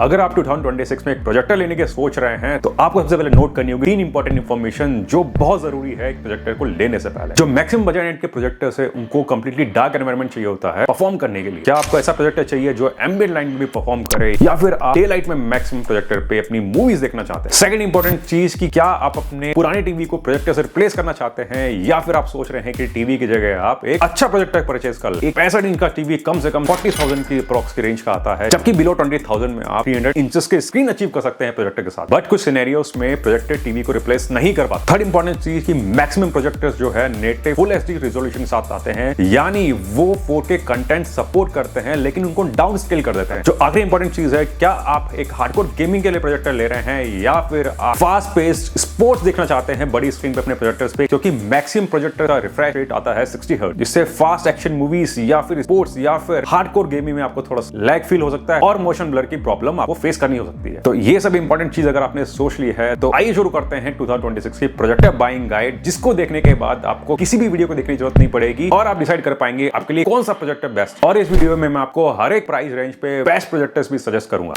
अगर आप 2026 में एक प्रोजेक्टर लेने के सोच रहे हैं तो आपको सबसे पहले नोट करनी होगी 3 इंपॉर्टेंट इन्फॉर्मेशन जो बहुत जरूरी है एक प्रोजेक्टर को लेने से पहले। जो मैक्सिमम बजट एंड के प्रोजेक्टर्स है उनको कंप्लीटली डार्क एनवायरनमेंट चाहिए होता है परफॉर्म करने के लिए। क्या आपको ऐसा प्रोजेक्टर चाहिए जो एम्बिएंट लाइट में भी परफॉर्म करे, या फिर आप डे लाइट में मैक्सिमम प्रोजेक्टर पे अपनी मूवीज देखना चाहते हैं। सेकंड इंपॉर्टेंट चीज की क्या आप अपने पुराने टीवी को प्रोजेक्टर से रिप्लेस करना चाहते हैं, या फिर आप सोच रहे हैं कि टीवी की जगह आप एक अच्छा प्रोजेक्टर परचेज कर ले। एक 65 इंच का टीवी कम से कम 40,000 की अप्रॉक्स की रेंज का आता है, जबकि बिलो 20,000 में आप 300 इंचेस के स्क्रीन अचीव कर सकते हैं प्रोजेक्टर के साथ। बट कुछ सिनेरियोस में प्रोजेक्टर टीवी को रिप्लेस नहीं कर पाता। थर्ड इंपॉर्टेंट चीज की मैक्सिमम प्रोजेक्टर्स जो है नेटिव फुल एचडी रेजोल्यूशन के साथ आते हैं, यानी वो 4K कंटेंट सपोर्ट करते हैं लेकिन उनको डाउन स्केल कर देते हैं। जो आखिरी इंपॉर्टेंट चीज है, क्या आप एक हार्डकोर गेमिंग के लिए प्रोजेक्टर ले रहे हैं, या फिर आप फास्ट पेस्ड स्पोर्ट्स देखना चाहते हैं बड़ी स्क्रीन पे अपने प्रोजेक्टर्स पे, क्योंकि मैक्सिमम प्रोजेक्टर का रिफ्रेश रेट आता है 60 हर्ट्ज, जिससे फास्ट एक्शन मूवीज या फिर स्पोर्ट्स या फिर हार्डकोर गेमिंग में आपको थोड़ा लैग फील हो सकता है और मोशन ब्लर की प्रॉब्लम आपको फेस करनी हो सकती है। तो ये सब इंपॉर्टेंट चीज अगर आपने सोच ली है तो आइए शुरू करते हैं 2026 की प्रोजेक्टर बाइंग गाइड, जिसको देखने के बाद आपको किसी भी वीडियो को देखने की जरूरत नहीं पड़ेगी और आप डिसाइड कर पाएंगे आपके लिए कौन सा प्रोजेक्टर बेस्ट। और इस वीडियो में मैं आपको हर एक प्राइस रेंज पे बेस्ट प्रोजेक्टर्स भी सजेस्ट करूंगा।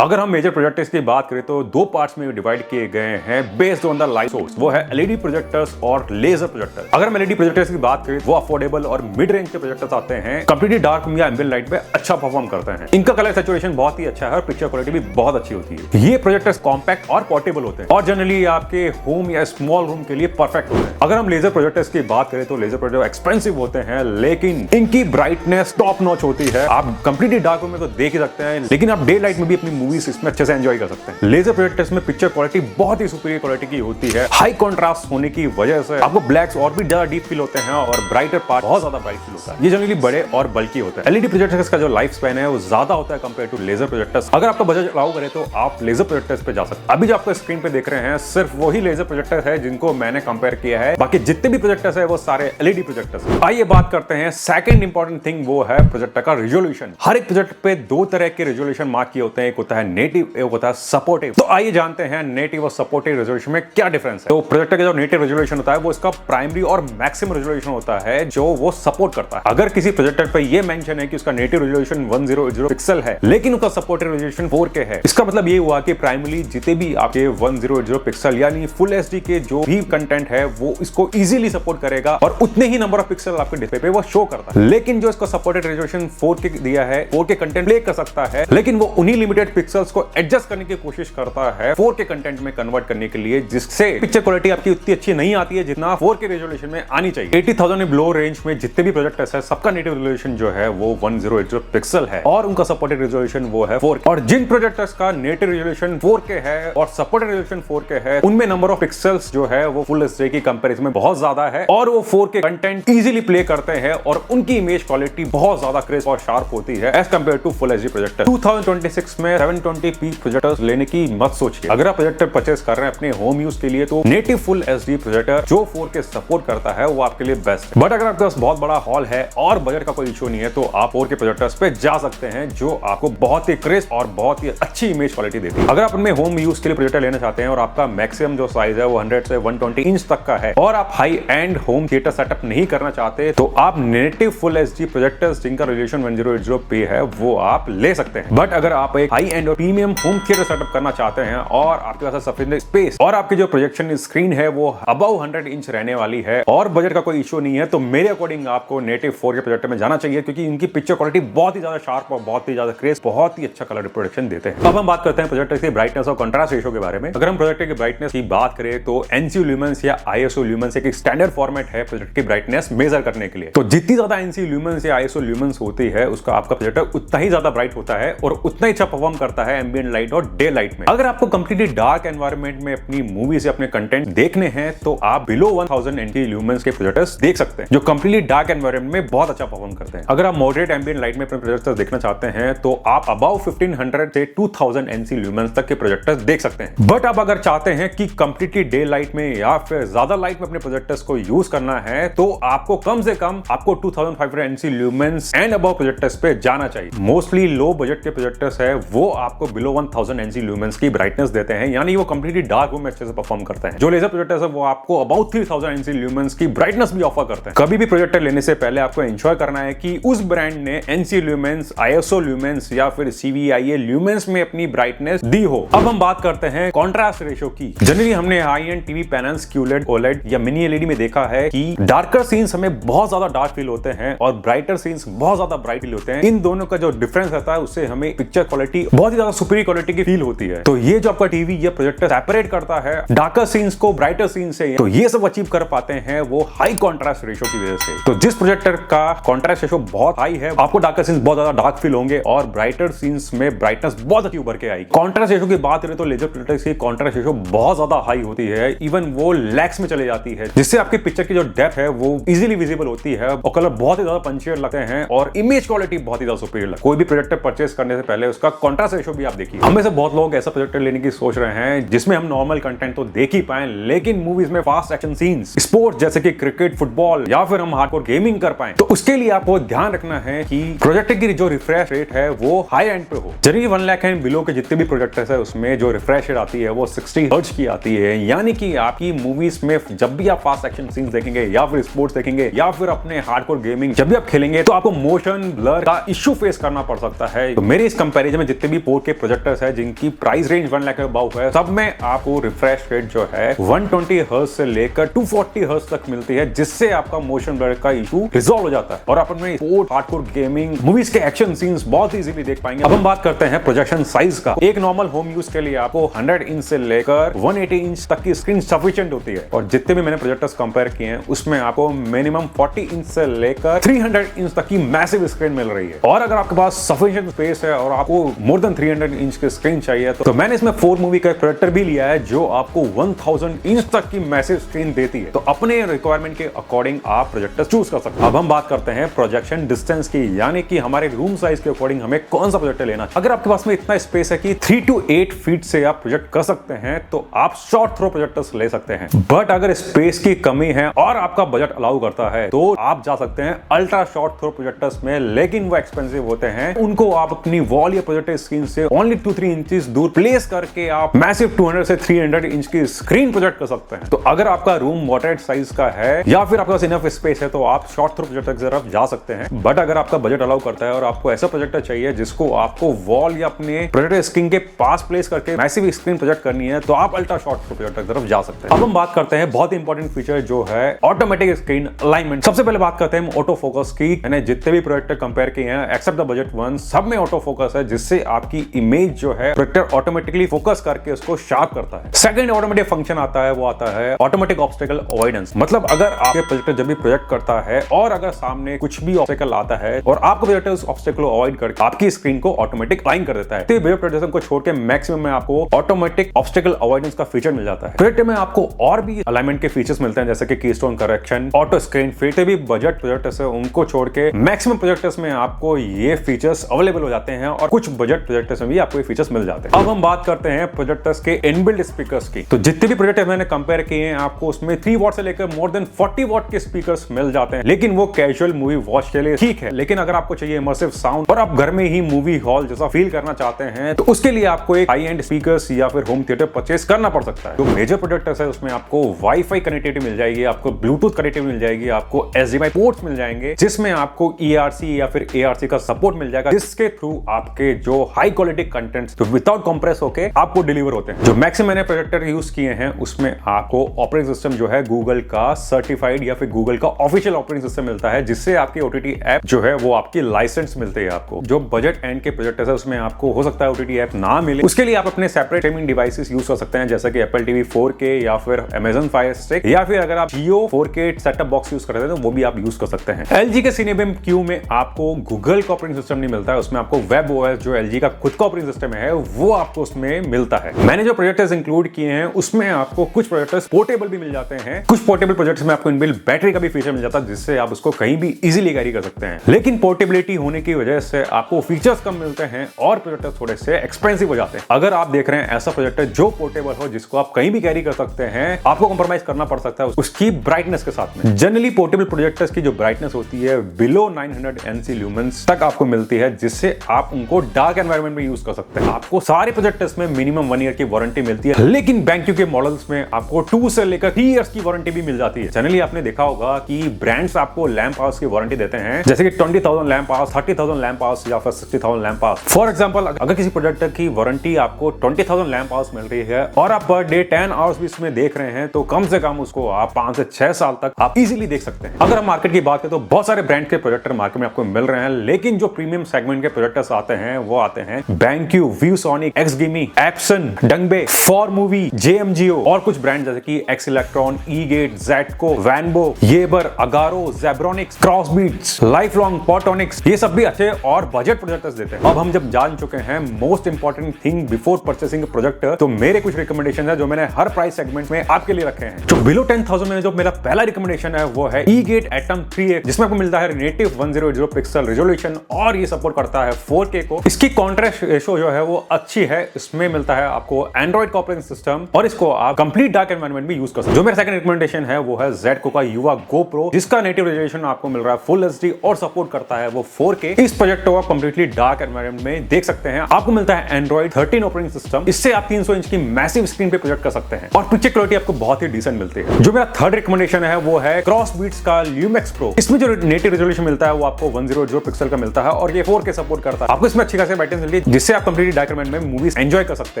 अगर हम मेजर प्रोजेक्टर्स की बात करें तो दो पार्ट्स में डिवाइड किए गए हैं based on the light source, वो है एलईडी प्रोजेक्टर्स और लेजर प्रोजेक्टर। अगर हम एलईडी प्रोजेक्टर्स की बात करें वो अफोर्डेबल और मिड रेंज के प्रोजेक्टर्स आते हैं, कंप्लीटली डार्क या एम्बिएंट लाइट में अच्छा परफॉर्म करते हैं। इनका कलर सैचुरेशन बहुत ही अच्छा है और पिक्चर क्वालिटी भी बहुत अच्छी होती है। ये प्रोजेक्टर्स कॉम्पैक्ट और पोर्टेबल होते हैं और जनरली आपके होम या स्मॉल रूम के लिए परफेक्ट होते हैं। अगर हम लेजर प्रोजेक्टर्स की बात करें तो लेजर प्रोजेक्टर एक्सपेंसिव होते हैं, लेकिन इनकी ब्राइटनेस टॉप नॉच होती है। आप कंप्लीटली डार्क रूम में तो देख ही सकते हैं, लेकिन आप डे लाइट में भी अपनी मूवीज इसमें अच्छे से एंजॉय कर सकते हैं। लेजर प्रोजेक्टर्स में पिक्चर क्वालिटी बहुत ही सुपीरियर क्वालिटी की होती है। हाई कंट्रास्ट होने की वजह से आपको ब्लैक्स और भी ज्यादा डीप फील होते हैं और ब्राइटर पार्ट बहुत ज्यादा ब्राइट फील होता है। ये जनरली बड़े और बल्कि होते हैं। एलईडी प्रोजेक्टर्स का जो लाइफ स्पैन है वो ज्यादा होता है कंपेयर टू लेजर प्रोजेक्टर्स। अगर आपका बजट अलाउ करे तो आप लेजर प्रोजेक्टर्स पे जा सकते हैं। अभी जो आपको स्क्रीन पे देख रहे हैं सिर्फ वही लेजर प्रोजेक्टर है जिनको मैंने कंपेयर किया है, बाकी जितने भी प्रोजेक्टर्स है वो सारे एलईडी प्रोजेक्टर्स हैं। आइए बात करते हैं सेकंड इंपॉर्टेंट थिंग, वो है प्रोजेक्टर का रेजोल्यूशन। हर एक प्रोजेक्टर पे दो तरह के रेजोल्यूशन मार्क किए होते हैं, एक होता है नेटिव, एक होता है सपोर्टिव। तो आइए जानते हैं नेटिव और सपोर्टिव रेजोल्यूशन में क्या डिफरेंस है। तो प्रोजेक्टर का जो नेटिव रेजोल्यूशन होता है वो इसका प्राइमरी और मैक्सिमम रेजोल्यूशन होता है जो वो सपोर्ट करता है। अगर किसी प्रोजेक्टर पे ये मेंशन है कि उसका नेटिव रेजोल्यूशन 1080 पिक्सल है लेकिन उसका सपोर्टिव रेजोल्यूशन 4K है, इसका मतलब ये हुआ कि प्राइमरी जितने भी आपके 1080 पिक्सल यानी फुल एचडी के जो भी कंटेंट है वो इसको इजीली सपोर्ट करेगा और उतने ही नंबर ऑफ पिक्सल आपके डिस्प्ले पे वो शो करता है। लेकिन जो इसका सपोर्टेड रेजोल्यूशन 4K दिया है, 4K कंटेंट प्ले कर सकता है, लेकिन वो उन्हीं लिमिटेड पिक्सल्स को एडजस्ट करने की कोशिश करता है 4K कंटेंट में कन्वर्ट करने के लिए, जिससे पिक्चर क्वालिटी आपकी उतनी अच्छी नहीं आती है जितना 4K रेजोल्यूशन में आनी चाहिए। 80,000 में बिलो रेंज में जितने भी प्रोजेक्टर्स है सबका नेटिव रेजोल्यूशन जो है वो 1080 पिक्सल है और उनका सपोर्टेड रेजोल्यूशन वो है 4K। और जिन प्रोजेक्टर्स का नेटिव रेजोल्यूशन 4K है और सपोर्टेड रेजोल्यूशन 4K है, उनमें नंबर ऑफ पिक्सल्स जो है वो फुल एचडी की कंपैरिजन में बहुत ज्यादा है और वो 4K कंटेंट इजीली प्ले करते हैं और उनकी इमेज क्वालिटी बहुत ज्यादा क्रिस्प और शार्प होती है as compare to full HD projector. 2026 में 720p प्रोजेक्टर्स लेने की मत सोचिए। अगर आप प्रोजेक्टर परचेस कर रहे हैं अपने होम यूज के लिए तो नेटिव फुल एचडी प्रोजेक्टर जो 4K सपोर्ट करता है वो आपके लिए बेस्ट है। बट अगर आपके पास बहुत बड़ा हॉल है और बजट का कोई इशू नहीं है तो आप 4K प्रोजेक्टर्स पे जा सकते हैं जो आपको बहुत ही क्रिस्प और बहुत ही अच्छी इमेज क्वालिटी देती है। अगर आप अपने होम यूज के लिए प्रोजेक्टर लेना चाहते हैं और आपका मैक्सिमम जो साइज है वो 100 से 120 इंच तक का है और आप high and home theatre setup नहीं करना चाहते तो आप नेटिव फुल एचडी प्रोजेक्टर्स जिनका रेजोल्यूशन 1080p है वो आप ले सकते हैं। बट अगर आप एक हाई एंड और प्रीमियम होम थिएटर सेटअप करना चाहते हैं और आपके पास सफिशिएंट स्पेस और आपकी जो प्रोजेक्शन स्क्रीन है वो अबव 100 इंच रहने वाली है और बजट का कोई इशू नहीं है तो मेरे अकॉर्डिंग आपको नेटिव 4K प्रोजेक्टर में जाना चाहिए, क्योंकि इनकी पिक्चर क्वालिटी बहुत ही ज्यादा शार्प और बहुत ही ज्यादा क्रिस्प, बहुत ही अच्छा कलर रिप्रोडक्शन देते हैं। अब हम बात करते हैं प्रोजेक्टर की ब्राइटनेस और कंट्रास्ट रेशियो के बारे में। अगर हम प्रोजेक्टर की ब्राइटनेस की बात करें तो NC ल्यूमेंस या ISO ल्यूमेंस एक स्टैंडर्ड फॉर्मेट है प्रोजेक्टर की ब्राइटनेस मेजर करने के लिए। तो जितनी ज्यादा NC ल्यूमेंस या ISO ल्यूमेंस होती है उसका आपका प्रोजेक्टर उतना ही ज्यादा ब्राइट होता है और उतना ही अच्छा परफॉर्म करता है एम्बिएंट लाइट और डे लाइट में। अगर आपको कंप्लीटली डार्क एनवायरनमेंट में अपनी मूवीज या अपने कंटेंट देखने हैं तो आप बिलो 1000 NC ल्यूमेंस के प्रोजेक्टर्स देख सकते हैं जो कंप्लीटली डार्क एनवायरनमेंट में बहुत अच्छा परफॉर्म करते हैं। अगर आप मॉडरेट एम्बिएंट लाइट में अपने प्रोजेक्टर्स देखना चाहते हैं तो आप अबाउ 1500 से 2000 NC ल्यूमेंस तक के प्रोजेक्टर्स देख सकते हैं। बट आप अगर चाहते हैं कि कंप्लीटली डे लाइट में या फिर ज्यादा लाइट में अपने प्रोजेक्टर्स को यूज करना है तो आपको कम से कम आपको 2500 NC lumens and above projectors पे जाना चाहिए। मोस्टली लो बजट के प्रोजेक्टर्स है वो आपको बिलो 1000 NC ल्यूमेंस की ब्राइटनेस देते हैं, यानी वो कंप्लीटली डार्क रूम में अच्छे से परफॉर्म करते हैं। जो लेजर प्रोजेक्टर्स है वो आपको अबाउट 3000 NC ल्यूमेंस की ब्राइटनेस भी ऑफर करते हैं। कभी भी प्रोजेक्टर लेने से पहले आपको इंश्योर करना है कि उस ब्रांड ने NC ल्यूमेंस, ISO ल्यूमेंस या फिर CVIA ल्यूमेंस में अपनी ब्राइटनेस दी हो। अब हम बात करते हैं कॉन्ट्रास्ट रेशियो की। जनरली हमने high and TV panels, QLED, OLED या मिनी LED में देखा है कि डार्कर सीन्स हमें बहुत ज्यादा डार्क फील होते हैं और ब्राइटर सीन्स बहुत ज्यादा ब्राइट फील होते हैं। इन दोनों का जो डिफरेंस रहता है उससे हमें पिक्चर क्वालिटी बहुत ही ज्यादा सुपीरियर क्वालिटी की फील होती है। तो ये जो आपका टीवी या प्रोजेक्टर सेपरेट करता है डार्कर सीन्स को ब्राइटर सीन से, तो ये सब अचीव कर पाते हैं वो हाई कॉन्ट्रास्ट रेशियो की वजह से। तो जिस प्रोजेक्टर का कॉन्ट्रास्ट रेशियो बहुत हाई है, आपको डार्कर सीन्स बहुत ज्यादा डार्क फील होंगे और ब्राइटर सीन्स में ब्राइटनेस बहुत अच्छी उभर के आएगी। कॉन्ट्रास्ट रेशियो की बात करें तो लेजर प्रोजेक्टर्स की कॉन्ट्रास्ट रेशियो बहुत ज्यादा हाई होती है, इवन वो लैक्स में चले जाती है, जिससे आपकी पिक्चर की जो डेप्थ है वो इजीली विजिबल होती है और कलर बहुत ही ज्यादा पंचियर लगते हैं और इमेज क्वालिटी बहुत ही ज्यादा सुपीरियर लगती है। कोई भी प्रोजेक्टर परचेस करने से पहले उसका कॉन्ट्रास्ट रेशियो भी आप देखिए। हम में से बहुत लोग ऐसा प्रोजेक्टर लेने की सोच रहे हैं जिसमें हम नॉर्मल कंटेंट तो देख ही पाए, लेकिन मूवीज में फास्ट एक्शन सीन्स, स्पोर्ट्स जैसे कि क्रिकेट, फुटबॉल या फिर हम हार्डकोर गेमिंग कर पाए। तो उसके लिए आपको ध्यान रखना है कि प्रोजेक्टर की जो रिफ्रेश रेट है वो हाई एंड पे हो। जनरली 1 लाख एंड बिलो के जितने भी प्रोजेक्टर्स है उसमें जो रिफ्रेश रेट आती है वो 60 हर्ट्ज की आती है, यानी कि आपकी मूवीज में जब भी आप फास्ट एक्शन सीन्स देखेंगे या फिर स्पोर्ट्स देखेंगे या फिर अपने हार्डकोर गेमिंग जब भी आप खेलेंगे तो आपको मोशन ब्लर का इश्यू फेस करना पड़ सकता है। तो मेरे इस कंपैरिजन में जितने भी 4K प्रोजेक्टर्स है जिनकी प्राइस रेंज 1 लाख के अबव है, सब में आपको रिफ्रेश रेट जो है 120 हर्ट्ज से लेकर 240 हर्ट्ज तक मिलती है, जिससे आपका मोशन ब्लर का इशू रिजॉल्व हो जाता है और आप अपने स्पोर्ट, हार्डकोर गेमिंग, मूवीज के एक्शन सीन्स बहुत इजीली देख पाएंगे। अब हम बात करते हैं प्रोजेक्शन साइज का। एक नॉर्मल होम यूज के लिए आपको 100 इंच से लेकर 180 इंच तक की स्क्रीन सफिशिएंट होती है और जितने भी मैंने प्रोजेक्टर्स कंपेयर किए हैं उसमें आपको मिनिमम 40 इंच से लेकर 300 इंच तक की मैसिव स्क्रीन मिल रही है। और अगर आपके पास सफिशिएंट स्पेस है और आपको मोर देन 300 इंच की स्क्रीन चाहिए तो मैंने इसमें 4 मूवी का प्रोजेक्टर भी लिया है जो आपको 1000 इंच तक की मैसिव स्क्रीन देती है। तो अपने रिक्वायरमेंट के अकॉर्डिंग आप प्रोजेक्टर चूज कर सकते हैं। अब हम बात करते हैं प्रोजेक्शन डिस्टेंस की, यानी कि हमारे रूम साइज के अकॉर्डिंग हमें कौन सा प्रोजेक्टर लेना है। अगर आपके पास में इतना स्पेस है कि 3 to 8 फीट से आप प्रोजेक्ट कर सकते हैं तो आप शॉर्ट थ्रो प्रोजेक्टर्स ले सकते हैं। बट अगर स्पेस की कमी है और आपका बजट अलाउ करता है तो आप जा सकते हैं अल्ट्रा शॉर्ट थ्रो प्रोजेक्टर्स में, लेकिन वो एक्सपेंसिव होते हैं। उनको आप अपनी वॉल या प्रोजेक्टर स्क्रीन से ओनली 2-3 इंचेस दूर प्लेस करके आप मैसिव 200 से 300 इंच की स्क्रीन प्रोजेक्ट कर सकते हैं। तो अगर आपका रूम मॉडरेट साइज का है या फिर आपके पास इनफ स्पेस है तो आप शॉर्ट थ्रो प्रोजेक्टर की तरफ जा सकते हैं। बट अगर आपका बजट अलाउ करता है और आपको ऐसा प्रोजेक्टर चाहिए जिसको आपको वॉल या अपने प्रोजेक्टर स्क्रीन के पास प्लेस करके मैसिव स्क्रीन प्रोजेक्ट करनी है तो आप अल्ट्रा शॉर्ट थ्रो प्रोजेक्टर की तरफ जा सकते हैं। अब हम बात करते हैं बहुत इंपॉर्टेंट फीचर जो है ऑटोमेटिक स्क्रीन अलाइनमेंट। सबसे पहले बात करते हैं ऑटो फोकस की। मैंने जितने भी प्रोजेक्टर कंपेयर किए हैं एक्सेप्ट द बजट वन, सब में ऑटो फोकस है, जिससे आपकी इमेज जो है प्रोजेक्टर ऑटोमेटिकली फोकस करके उसको शार्प करता है। सेकंड ऑटोमेटिक फंक्शन आता है, वो आता है ऑटोमेटिक ऑब्स्टेकल अवॉइडेंस। मतलब अगर आपके प्रोजेक्टर जब भी प्रोजेक्ट करता है और अगर सामने कुछ भी ऑब्स्टेकल आता है और आपको प्रोजेक्टर उस ऑब्स्टेकल को अवॉइड करके आपकी स्क्रीन को ऑटोमेटिक अलाइन कर देता है। तो ये प्रोजेक्टर को छोड़ के मैक्सिमम में आपको ऑटोमेटिक ऑब्स्टेकल अवॉइडेंस का फीचर मिल जाता है। प्रोजेक्टर में आपको और भी अलाइनमेंट के फीचर्स मिलते हैं जैसे कि keystone correction, auto screen fit. भी बजट प्रोजेक्टर्स है उनको छोड़ के मैक्सिमम प्रोजेक्टर्स में आपको ये फीचर्स अवेलेबल हो जाते हैं और कुछ बजट प्रोजेक्टर्स में भी आपको ये फीचर्स मिल जाते हैं। अब हम बात करते हैं प्रोजेक्टर्स के इनबिल्ट स्पीकर्स की। तो जितने भी प्रोजेक्टर मैंने कंपेयर किए हैं आपको उसमें 3 वॉट से लेकर मोर देन 40 वॉट के स्पीकर्स मिल जाते हैं, लेकिन वो कैजुअल मूवी वॉच के लिए ठीक है। लेकिन अगर आपको चाहिए इमर्सिव साउंड और आप घर में ही मूवी हॉल जैसा फील करना चाहते हैं तो उसके लिए आपको एक हाई एंड स्पीकर्स या फिर होम थिएटर परचेस करना पड़ सकता है। जो मेजर प्रोजेक्टर्स है उसमें आपको वाईफाई कनेक्टिविटी मिल जाएगी, आपको ब्लूटूथ कनेक्टिविटी मिल जाएगी, आपको HDMI पोर्ट्स मिल जाएंगे जिसमें आपको ERC या फिर ARC का सपोर्ट मिल जाएगा, जिसके थ्रू आपके जो हाई क्वालिटी कंटेंट्स तो विदाउट कंप्रेस होके आपको डिलीवर होते हैं। जो मैक्सिमम मैंने प्रोजेक्टर यूज किए हैं उसमें आपको ऑपरेटिंग सिस्टम जो है गूगल का सर्टिफाइड या फिर गूगल का ऑफिशियल ऑपरेटिंग सिस्टम मिलता है, जिससे आपकी OTT ऐप जो है वो आपकी लाइसेंस मिलती है आपको। जो बजट एंड के प्रोजेक्टर्स है उसमें आपको हो सकता है OTT ऐप ना मिले, उसके लिए आप अपने सेपरेट स्ट्रीमिंग डिवाइसेस यूज कर सकते हैं जैसे कि Apple TV 4K या फिर Amazon Fire Stick, या फिर अगर आप Jio 4K setup box use करते हैं तो वो भी आप यूज कर सकते हैं। LG के Cinebeam Q में आपको गूगल का ऑपरेटिंग सिस्टम नहीं मिलता है, उसमें आपको वेब OS जो LG का खुद का ऑपरेटिंग सिस्टम है वो आपको उसमें मिलता है। मैंने जो प्रोजेक्टर्स इंक्लूड किए हैं उसमें आपको कुछ प्रोजेक्टर्स पोर्टेबल भी मिल जाते हैं, कुछ पोर्टेबल प्रोजेक्ट्स में आपको इनबिल्ट बैटरी का भी फीचर मिल जाता है जिससे आप उसको कहीं भी इजीली कैरी कर सकते हैं। लेकिन पोर्टेबिलिटी होने की वजह से आपको फीचर्स कम मिलते हैं और प्रोजेक्टर थोड़े से एक्सपेंसिव हो जाते हैं। अगर आप देख रहे हैं ऐसा प्रोजेक्टर जो पोर्टेबल हो जिसको आप कहीं भी कैरी कर सकते हैं, आपको कंप्रोमाइज करना पड़ सकता है उसकी ब्राइटनेस के साथ में। जनरली पोर्टेबल प्रोजेक्टर्स की जो ब्राइटनेस होती है बिलो 900 NC ल्यूमेंस तक आपको मिलती है, जिससे आप उनको डार्क एनवायरनमेंट एनवायरनमेंट में यूज कर सकते हैं। आपको सारे प्रोजेक्टर्स में मिनिमम 1 ईयर की वारंटी मिलती है, लेकिन BenQ के मॉडल्स में आपको 2 से लेकर 3 इयर्स की वारंटी भी मिल जाती है। जनरली आपने देखा होगा कि ब्रांड्स आपको लैंप आवर्स की वारंटी देते हैं, जैसे कि 20,000 लैंप आवर्स, 30,000 लैंप आवर्स या फिर 60,000 लैंप आवर्स। फॉर एग्जांपल, अगर किसी प्रोजेक्टर की वारंटी आपको 20,000 लैंप आवर्स मिल रही है और आप पर डे 10 आवर्स भी इसमें देख रहे हैं, तो कम से कम उसको आप 5 से 6 साल तक आप इजीली देख सकते हैं। अगर हम मार्केट की बात करें तो बहुत सारे ब्रांड के प्रोजेक्टर मार्केट में आपको मिल रहे हैं, लेकिन जो प्रीमियम सेगमेंट के प्रोजेक्टर्स आते हैं वो आते हैं BenQ, ViewSonic, XGIMI, Epson, Dongbae, ForMovie, JMGO और कुछ ब्रांड जैसे कि X Electron, E-Gate, Zetco, Vanbo, Yeber, Agaro, Zebronics, Crossbeats, Lifelong, Portonics, ये सब भी अच्छे और बजट प्रोजेक्टर्स देते हैं। अब हम जब जान चुके हैं most important thing before purchasing projector, तो मेरे कुछ रिकमेंडेशन है जो मैंने हर प्राइस सेगमेंट में आपके लिए रखे हैं। जो बिलो 10,000 में जो मेरा पहला रिकमेंडेशन है वो है E-Gate Atom 3X, जिसमें आपको मिलता है नेटिव 1080 पिक्सल रेजोल्यूशन और ये सपोर्ट करता है 4K को। इसकी कॉन्ट्रास्ट रेशो जो है वो अच्छी है। इसमें मिलता है आपको एंड्रॉइड ऑपरेटिंग सिस्टम और इसको आप कंप्लीट डार्क एनवायरनमेंट में यूज कर सकते हैं। जो मेरा सेकंड रिकमेंडेशन है वो है Zetco का युवा Go Pro, जिसका नेटिव रेजोल्यूशन आपको मिल रहा है फुल HD और सपोर्ट करता है वो 4K। इस प्रोजेक्ट को आप कंप्लीटली डार्क एनवायरनमेंट में देख सकते हैं। आपको मिलता है एंड्रॉइड 13 ऑपरेटिंग सिस्टम, इससे आप 300 इंच की मैसिव स्क्रीन पे प्रोजेक्ट कर सकते हैं और पिक्चर क्वालिटी आपको बहुत ही डिसेंट मिलती है। जो मेरा थर्ड रिकमेंडेशन है वो है Crossbeats का Lumex Pro। इसमें जो नेटिव रेजोल्यूशन मिलता है वो आपको 100 पिक्सल का मिलता है और ये 4K सपोर्ट करता है। आपको इसमें अच्छी खासी ब्राइटनेस मिलती है, जिससे आप कंप्लीटली डार्क एनवायरनमेंट में मूवीज एंजॉय कर सकते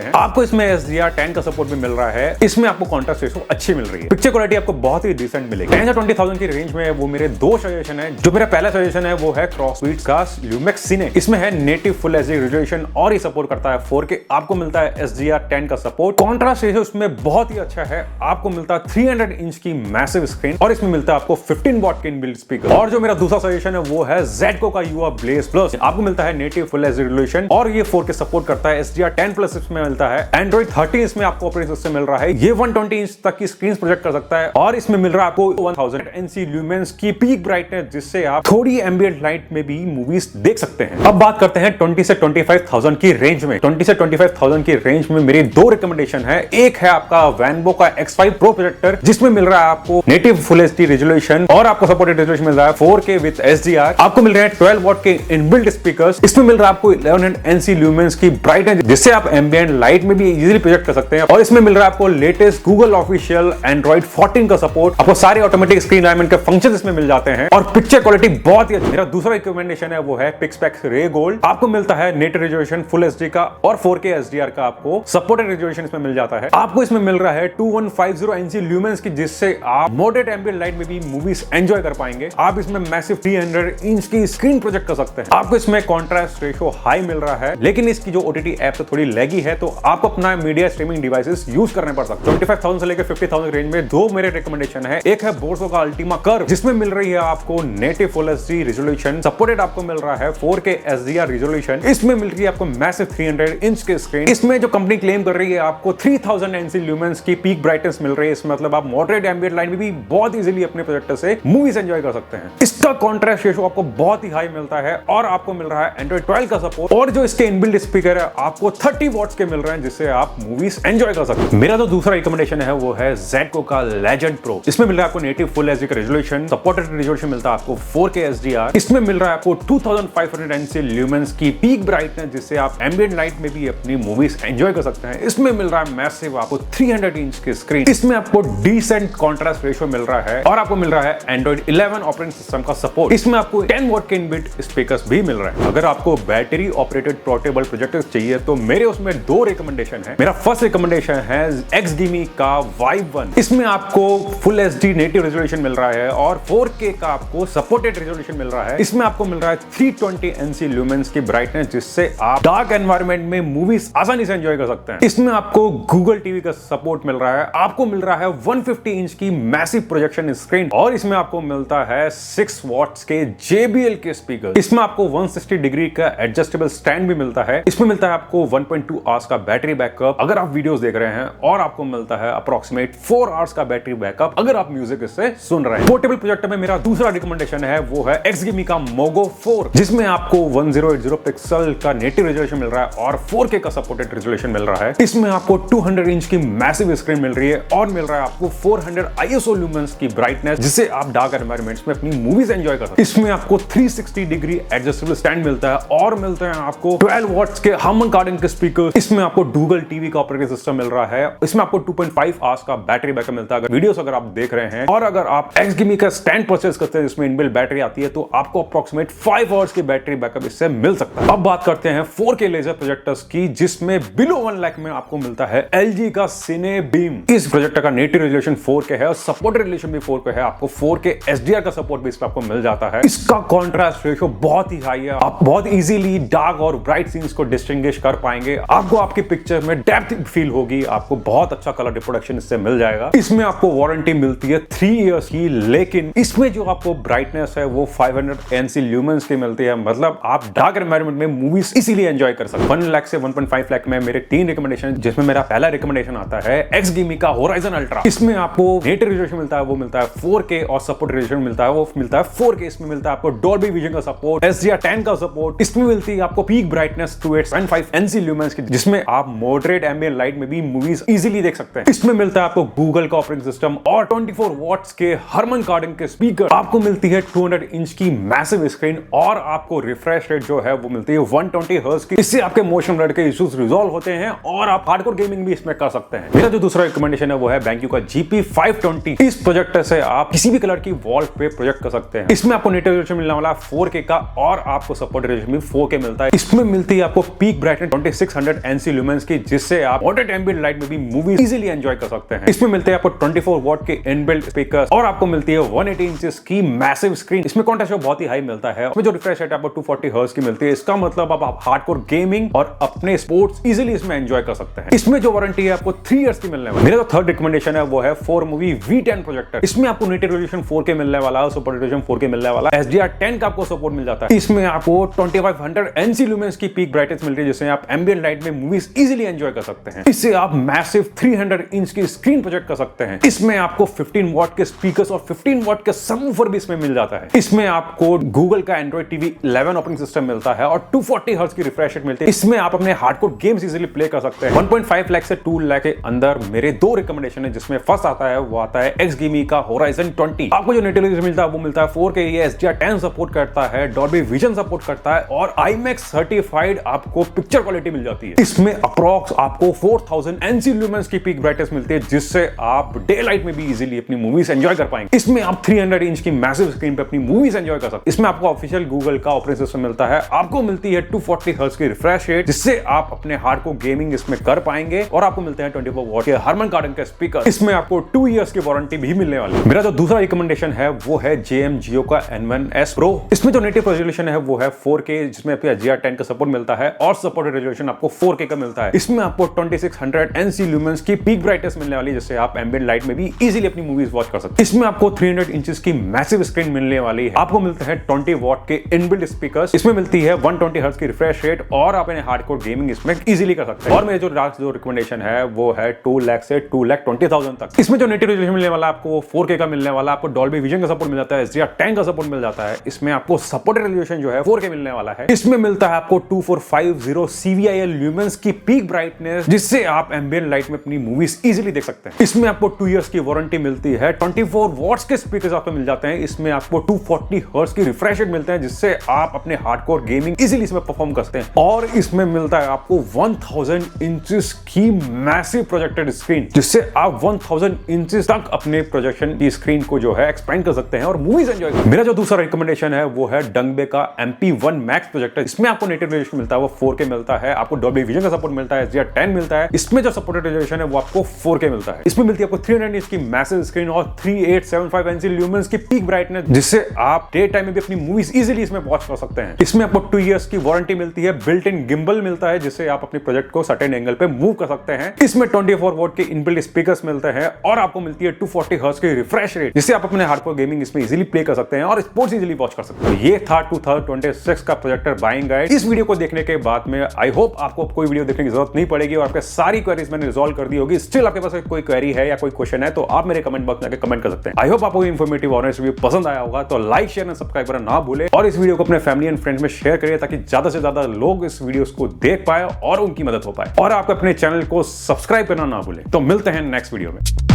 हैं। आपको इसमें HDR10 का सपोर्ट भी मिल रहा है। इसमें आपको कॉन्ट्रास्ट रेशो अच्छी मिल रही है। पिक्चर क्वालिटी आपको बहुत ही डिसेंट मिलेगी। 10 से 20,000 की रेंज में वो मेरे दो सजेशन है। जो मेरा पहला सजेशन है वो है Crossbeats का Lumex Cine। इसमें है नेटिव फुल HD रेजोल्यूशन और ये सपोर्ट करता है 4K। आपको मिलता है HDR10 का सपोर्ट। कॉन्ट्रास्ट रेशो इसमें बहुत ही अच्छा है। आपको मिलता है 300 इंच की मैसिव स्क्रीन और इसमें मिलता है आपको 15 वॉट के इनबिल्ट स्पीकर। और जो मेरा दूसरा सजेशन है वो है Zetco का युवा Blaze Plus। आपको मिलता है नेटिव फुल HD रेजोल्यूशन और ये 4K सपोर्ट करता है। HDR10 प्लस इसमें मिलता है। एंड्रॉइड 13 इसमें आपको ऑपरेटिंग सिस्टम मिल रहा है। ये 120 इंच तक की स्क्रीन प्रोजेक्ट कर सकता है और इसमें मिल रहा है आपको 1000 NC ल्यूमेंस की पीक ब्राइटनेस, जिससे आप थोड़ी एम्बिएंट लाइट में भी मूवीज देख सकते हैं। अब बात करते हैं 20 से 25,000 की रेंज में। 20 से 25,000 की रेंज में मेरी दो रिकमेंडेशन है। एक है आपका Vanbo का X5 Pro प्रोजेक्टर, जिसमें मिल रहा है आपको नेटिव फुल HD रेजोल्यूशन और आपको सपोर्टेड रेजोल्यूशन मिल रहा है 4K विद HDR। आपको मिल रहे हैं 12 वॉट के इनबिल्ट स्पीकर्स। इसमें मिल रहा है आपको 1100 NC ल्यूमेंस की ब्राइटनेस, जिससे आप एम्बिएंट लाइट में भी इजीली प्रोजेक्ट कर सकते हैं। और इसमें मिल रहा है आपको लेटेस्ट गूगल ऑफिशियल एंड्रॉइड 14 का सपोर्ट। आपको सारे ऑटोमेटिक स्क्रीन अलाइनमेंट के फंक्शंस इसमें मिल जाते हैं और पिक्चर क्वालिटी बहुत ही अच्छी। मेरा दूसरा रिकमेंडेशन है वो है Pixpex Ray Gold। आपको मिलता है नेटिव रेजोल्यूशन फुल HD का और 4K HDR का आपको सपोर्टेड रेजोल्यूशन इसमें मिल जाता है। आपको इसमें मिल रहा है 2150 NC ल्यूमेंस की, जिससे आप मॉडरेट एम्बिएंट लाइट में भी मूवीज एंजॉय कर पाएंगे। आप इसमें मैसिव 300 इंच की स्क्रीन प्रोजेक्ट कर सकते हैं। आपको इसमें कॉन्ट्रास्ट रेशो हाई मिल रहा है, लेकिन इसकी जो OTT ऐप तो थोड़ी लैगी है, तो आपको अपना मीडिया स्ट्रीमिंग डिवाइसेस यूज करने पड़ सकते हैं। 25,000 से लेकर 50,000 रेंज में दो मेरे रिकमेंडेशन है। एक है बोर्सो का अल्टीमा कर्व, जिसमें मिल रही है आपको native full HD resolution, supported आपको मिल रहा है 4K HDR रेजोल्यूशन। इसमें मिल रही है आपको मैसिव 300 इंच की स्क्रीन। इसमें जो कंपनी क्लेम कर रही है आपको 3000 NC ल्यूमेंस की पीक ब्राइटनेस मिल रही है। इसमें मतलब आप मॉडरेट एम्बिएंट लाइट में भी बहुत इजीली अपने प्रोजेक्टर से मूवीज एंजॉय कर सकते हैं। इसका कॉन्ट्रास्ट रेशो आपको बहुत ही हाई मिलता है और आपको मिल रहा है एंड्रॉइड 12 का सपोर्ट। और जो इसके इनबिल्ट स्पीकर है आपको 30 वॉट्स के मिल रहे हैं, जिससे आप मूवीज एंजॉय कर सकते हैं। मेरा जो दूसरा रिकमेंडेशन है वो है Zetco का Legend Pro। इसमें मिल रहा है आपको नेटिव फुल HD का रेजोल्यूशन, सपोर्टेड रेजोल्यूशन मिलता है आपको 4K HDR। इसमें मिल रहा है आपको 2500 NC ल्यूमेंस की पीक ब्राइटनेस, जिससे आप एम्बिएंट लाइट में भी अपनी मूवीज एंजॉय कर सकते हैं। इसमें मिल रहा है मैसिव आपको 300 इंच की स्क्रीन। इसमें आपको डिसेंट कॉन्ट्रास्ट रेशो मिल रहा है और आपको मिल रहा है एंड्रॉइड 11 ऑपरेटिंग सिस्टम का सपोर्ट। इसमें आपको 10 वॉट के इनबिल्ट स्पीकर्स भी मिल रहे हैं। अगर आपको बैटरी ऑपरेटेड पोर्टेबल प्रोजेक्टर चाहिए तो मेरे उसमें दो रिकमेंडेशन है। मेरा फर्स्ट रिकमेंडेशन है XGIMI का Vive 1। इसमें आपको फुल HD नेटिव रेजोल्यूशन मिल रहा है और 4K का आपको सपोर्टेड रेजोल्यूशन मिल रहा है। इसमें आपको मिल रहा है 320 NC ल्यूमेंस की ब्राइटनेस, जिससे आप डार्क एनवायरनमेंट में मूवीज आसानी से एंजॉय कर सकते हैं। इसमें आपको गूगल टीवी का सपोर्ट मिल रहा है। आपको मिल रहा है 150 इंच की मैसिव प्रोजेक्शन स्क्रीन और इसमें आपको मिलता है 6 वॉट्स के JBL के स्पीकर। इसमें आपको 160 डिग्री का एडजस्टेबल स्टैंड भी मिलता है। इसमें मिलता है आपको 1.2 आवर्स का बैटरी बैकअप अगर आप वीडियोस देख रहे हैं, और आपको मिलता है अप्रोक्सीमेट 4 आवर्स का बैटरी बैकअप अगर आप म्यूजिक इससे सुन रहे हैं। पोर्टेबल प्रोजेक्टर में मेरा दूसरा रिकमेंडेशन है वो है XGIMI का Mogo 4, जिसमें आपको 1080 पिक्सल का नेटिव रेजोल्यूशन मिल रहा है और 4K का सपोर्टेड रेजोल्यूशन मिल रहा है। इसमें आपको 200 इंच की मैसिव स्क्रीन मिल रही है और मिल रहा है आपको 400 ISO ल्यूमेंस की ब्राइटनेस, जिससे आप डार्क एनवायरनमेंट्स में अपनी मूवीज एंजॉय कर सकते हैं। इसमें आपको 360 डिग्री एडजस्टेबल स्टैंड मिलता है और मिलते हैं आपको आपको 12 वॉट्स के हार्मन कॉर्डन के स्पीकर, इसमें आपको डूगल टीवी का ऑपरेटिंग सिस्टम मिल रहा है, इसमें आपको 2.5 आवर्स का बैटरी बैकअप मिलता है वीडियोस अगर आप देख रहे हैं। और अगर आप XGIMI का स्टैंड परचेज करते हैं जिसमें इनबिल्ट बैटरी आती है तो आपको अप्रोक्सीमेट 5 आवर्स की बैटरी बैकअप इससे मिल सकता है। अब बात करते हैं 4K लेजर प्रोजेक्टर्स की, जिसमें बिलो 1 लाख में आपको मिलता है LG का सिने बीम। इस प्रोजेक्टर का नेटिव रेजोल्यूशन 4K है और सपोर्टेड रेजोल्यूशन भी 4K है। आपको 4K HDR का सपोर्ट भी इस पर आपको मिल जाता है। इसका कॉन्ट्रास्ट रेशियो बहुत ही हाई है, आप बहुत इजीली डार्क और ब्राइट सीन्स को डिस्टिंग्विश कर पाएंगे। आपको आपकी पिक्चर में डेप्थ फील होगी, आपको बहुत अच्छा कलर रिप्रोडक्शन इससे मिल जाएगा। इसमें आपको वारंटी मिलती है 3 इयर्स की, लेकिन इसमें जो आपको ब्राइटनेस है वो 500 NC ल्यूमेंस की मिलती है। मतलब आप डार्क एनवायरनमेंट में मूवीज इजीली एंजॉय कर सकते हैं। 1 लाख से 1.5 लाख में मेरे 3 रिकमेंडेशन, जिसमें मेरा पहला रिकमेंडेशन आता है XGIMI का होराइजन अल्ट्रा। इसमें आपको नेटिव रेजोल्यूशन मिलता है, वो मिलता है 4K और सपोर्ट रेजोल्यूशन मिलता है, वो मिलता है 4K। इसमें मिलता है आपको डॉल्बी विजन का सपोर्ट, HDR10 का सपोर्ट। इसमें मिलती है आपको पीक ब्राइटनेस 2.75 NC ल्यूमेंस की, जिसमें आप मॉडरेट एम्बिएंट लाइट में भी मूवीज इजीली देख सकते हैं। इसमें मिलता है आपको गूगल का ऑपरेटिंग सिस्टम और 24 वॉट्स के हार्मन कॉर्डन के स्पीकर। आपको मिलती है 200 इंच की मैसिव स्क्रीन और आपको रिफ्रेश रेट जो है वो मिलती है 120 हर्ट्ज की। इससे आपके मोशन ब्लर के इश्यूज रिजॉल्व होते हैं और आप हार्डकोर गेमिंग भी इसमें कर सकते हैं। मेरा जो दूसरा रिकमेंडेशन है वो है BenQ का GP520। इस प्रोजेक्टर से आप किसी भी कलर की वॉल पे प्रोजेक्ट कर सकते हैं। इसमें आपको नेटिव रेजोल्यूशन मिलने वाला 4K का और आपको सपोर्ट रेजोल्यूशन भी 4K मिलता है। इसमें मिलती है आपको पीक ब्राइटनेस 2600 NC ल्यूमेंस की, जिससे आप मॉडरेट एम्बिएंट लाइट में भी मूवीज इजीली एंजॉय कर सकते हैं। इसमें मिलते हैं आपको 24 वॉट के इनबिल्ट स्पीकर और आपको मिलती है 180 इंचेस की मैसिव स्क्रीन। इसमें कॉन्ट्रास्ट बहुत ही हाई मिलता है। इसमें जो रिफ्रेश रेट आपको 240 हर्ट्ज की मिलती है। इसका मतलब आप हार्डकोर गेमिंग और अपने स्पोर्ट्स इजीली इसमें एंजॉय कर सकते हैं। इसमें जो वारंटी है आपको 3 इयर्स की मिलने वाली है। मेरा जो थर्ड रिकमेंडेशन है वो है 4Movie V10 प्रोजेक्टर। इसमें आपको नेटिव रेजोल्यूशन 4K मिलने वाला है, सपोर्ट रेजोल्यूशन 4K मिलने वाला है, HDR10 का आपको सपोर्ट मिल जाता है। इसमें आपको 2500 NC ल्यूमेंस की पीक ब्राइटनेस मिल रही है, जिससे आप एम्बिएंट लाइट में मूवीज इजीली एंजॉय कर सकते हैं। इससे आप मैसिव 300 इंच की स्क्रीन प्रोजेक्ट कर सकते हैं। इसमें आपको 15 वॉट के स्पीकर्स और 15 वॉट के सबवूफर भी इसमें मिल जाता है। इसमें आपको गूगल का एंड्रॉइड टीवी 11 ऑपरेटिंग सिस्टम मिलता है और 240 हर्ट्ज की रिफ्रेश रेट मिलती है। इसमें आप अपने हार्डकोर गेम्स इजीली प्ले कर सकते हैं। 1.5 लाख से 2 लाख के अंदर मेरे 2 रिकमेंडेशन है, जिसमें फर्स्ट आता है वो आता है XGIMI का होराइजन 20। आपको जो नेटिव रेजोल्यूशन मिलता है वो मिलता है 4K, ये HDR10 सपोर्ट करता है, डॉल्बी विजन सपोर्ट करता है और IMAX सर्टिफाइड आपको पिक्चर क्वालिटी मिल जाती है। इसमें अप्रॉक्स आपको 4000 NC ल्यूमेंस की पीक ब्राइटनेस मिलती है, जिससे आप डे लाइट में भी इजीली अपनी मूवीज एंजॉय कर पाएंगे। इसमें आप 300 इंच की मैसिव स्क्रीन पे अपनी मूवीज एंजॉय कर सकते हैं। इसमें आपको ऑफिशियल गूगल का ऑपरेटिंग सिस्टम मिलता है, आपको मिलती है 240 हर्ट्ज की रिफ्रेश रेट, जिससे आप अपने हार्डकोर गेमिंग इसमें कर पाएंगे और आपको मिलते हैं 24 वॉट के हार्मन कॉर्डन के स्पीकर। इसमें आपको 2 इयर्स की वारंटी भी मिलने वाली है। मेरा जो दूसरा रिकमेंडेशन है वो है JM Geo का N1S Pro। इसमें जो नेटिव रेजोल्यूशन है वो है 4K, जिसमें आपको HDR10 का सपोर्ट मिलता है और सपोर्टेड रेजोल्यूशन आपको 4K का मिलता है। इसमें आपको 2600 NC ल्यूमेंस की पीक ब्राइटनेस मिलने वाली है, जिससे आप एम्बिएंट लाइट में भी इजीली अपनी मूवीज वॉच कर सकते हैं। इसमें आपको 300 इंचेस की मैसिव स्क्रीन मिलने वाली है। आपको मिलते हैं 20 वॉट के इनबिल्ट स्पीकर्स। इसमें मिलती है 120 हर्ट्ज की रिफ्रेश रेट और आप अपने हार्डकोर गेमिंग इसमें इजीली कर सकते हैं। और मेरे जो लास्ट जो रिकमेंडेशन है वो है 2 लाख से 2,20,000 तक। इसमें जो नेटिव रेजोल्यूशन मिलने वाला आपको 4K का मिलने वाला, आपको डॉल्बी विजन का सपोर्ट मिल जाता है, HDR10 का सपोर्ट मिल जाता है। इसमें आपको सपोर्टेड रेजोल्यूशन जो है 4K मिलने वाला है। इसमें मिलता है आपको 2450 CVIL ल्यूमेंस की पीक ब्राइटनेस, जिससे आप एम्बिएंट लाइट में अपनी मूवीज इजीली देख सकते हैं। इसमें आपको 2 इयर्स की वारंटी मिलती है, 24 वॉट्स के स्पीकर्स आपको मिल जाते हैं। इसमें आपको 240 हर्ट्ज की रिफ्रेश रेट मिलते हैं, जिससे आप अपने हार्डकोर गेमिंग इजीली इसमें परफॉर्म करते हैं। और इसमें मिलता है आपको 1000 इंचेस की मैसिव प्रोजेक्टेड स्क्रीन, जिससे आप 1000 इंचेस तक अपने प्रोजेक्शन की स्क्रीन को जो है एक्सपेंड कर सकते हैं और मूवीज एंजॉय कर। मेरा जो दूसरा रिकमेंडेशन है वो है डंगबे का MP1 Max प्रोजेक्टर। इसमें आपको नेटिव रेजोल्यूशन मिलता है वो 4K मिलता है, आपको डॉल्बी विजन का सपोर्ट मिलता है, HDR10 मिलता है। इसमें जो सपोर्टेड रेजोल्यूशन है वो आपको 4K मिलता है। इसमें मिलती है आपको 300 इंच की मैसिव स्क्रीन और 3875 NC ल्यूमेंस की पीक ब्राइटनेस, जिससे आप डे टाइम में भी अपनी मूवीज इजीली इसमें वॉच कर सकते हैं। इसमें आपको 2 इयर्स की वारंटी मिलती है, बिल्ट इन गिम्बल मिलता है, जिससे आप अपने प्रोजेक्ट को सर्टेन एंगल पे मूव कर सकते हैं। इसमें 24 वॉट के इनबिल्ट स्पीकर्स मिलते हैं और आपको मिलती है 240 हर्ट्ज की रिफ्रेश रेट, जिससे आप अपने हार्डकोर गेमिंग इसमें इजीली प्ले कर सकते हैं और स्पोर्ट्स इजीली वॉच कर सकते हैं। ये था 2026 का प्रोजेक्टर बाइंग गाइड। इस वीडियो को देखने के बाद में आई होप आपको कोई वीडियो देखने की जरूरत नहीं पड़ेगी और आपके सारी क्वेरीज मैंने रिजॉल्व कर दी होगी। स्टिल आपके पास कोई क्वेरी है या कोई क्वेश्चन है तो आप मेरे कमेंट बॉक्स में कमेंट कर सकते हैं। आई होप आपको इन्फॉर्मेटिव और रिव्यू पसंद आया होगा, तो लाइक शेयर और सब्सक्राइब करना ना भूले और इस वीडियो को अपने फैमिली एंड फ्रेंड्स में शेयर करिए, ताकि ज्यादा से ज्यादा लोग इस वीडियो को देख पाए और उनकी मदद हो पाए। और आप अपने चैनल को सब्सक्राइब करना ना भूले। तो मिलते हैं नेक्स्ट वीडियो में।